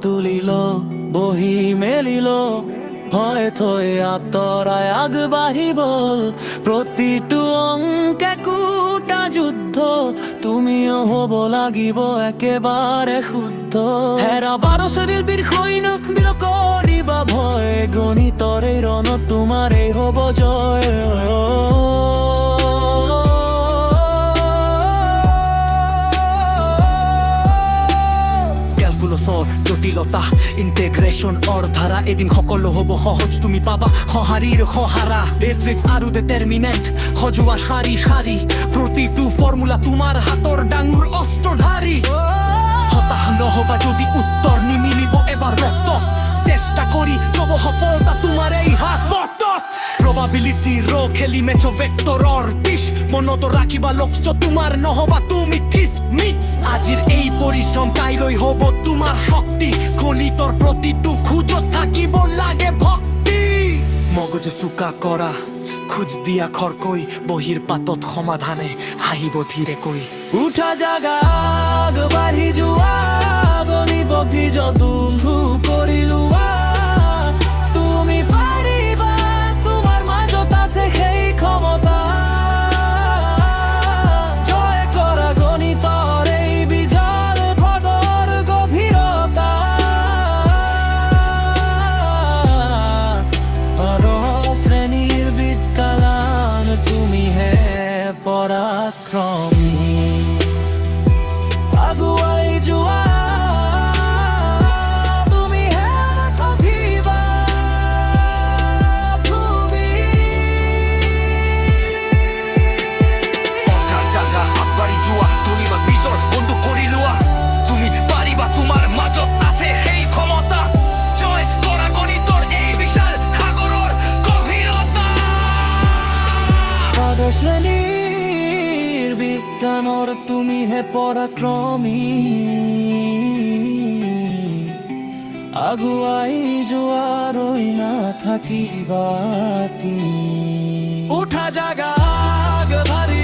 তুলিল বহি মেলিল হয় থৈ আঁতৰাই আগবাঢ়িব প্ৰতিটো অংকে কোটা যুদ্ধ তুমিও হ'ব লাগিব একেবাৰে শুদ্ধ হেৰা 12 শ্ৰেণীৰ সৈনিক বিল কৰিবা ভয় গণিতৰে ৰণত তোমাৰেই হ'ব জয় জটিলতা ইন্টিগ্ৰেশ্যন ধাৰা এদিন সকলো হ'ব সহজ তুমি পাবা সঁহাৰিৰ সহাৰা বেট্ৰিক্স আৰু ডিটাৰমিনেণ্ট সজোৱা শাৰী শাৰী প্ৰতিটো ফৰ্মুলা তোমাৰ হাতৰ ডাঙৰ অস্ত্ৰধাৰী হতাশ নহবা যদি উত্তৰ নিমিলিব এবাৰ ৰক্ত চেষ্টা কৰি যাব সফলতা তোমাৰ এই হাতত প্ৰবাবিলিটি ৰ খেলি মেচ ভেক্টৰৰ দিশ মনত ৰাখিবা লক্ষ্য তোমাৰ নহবা তুমি ঠিচ মিক্স আজিৰ এই পৰিশ্ৰম কাইলৈ হ'ব তোমাৰ শক্তি গণিতৰ প্ৰতিটো খোজত থাকিব লাগে ভক্তি মগজু চোকা কৰা খোজ দিয়া খৰকৈ বহিৰ পাতত সমাধানে আহিব ধীৰেকৈ উঠা জাগা আগবাঢ়ি যোৱা গণিত ভক্তি যদুমধু কৰি লোৱা তুমি পাৰিবা তোমাৰ মাজত আছে সেই ক্ষমতা জয় কৰা গণিতৰ এই বিশাল পদৰ গভীৰতা শ্ৰেণীৰ বিদ্যালয় তুমিহে পৰাক্ৰমী আগুৱাই যোৱা শ্ৰেণীৰ বিজ্ঞানৰ তুমিহে পৰাক্ৰমী আগুৱাই যোৱাৰ নাথাকিবা উঠা জাগা আগবাঢ়ি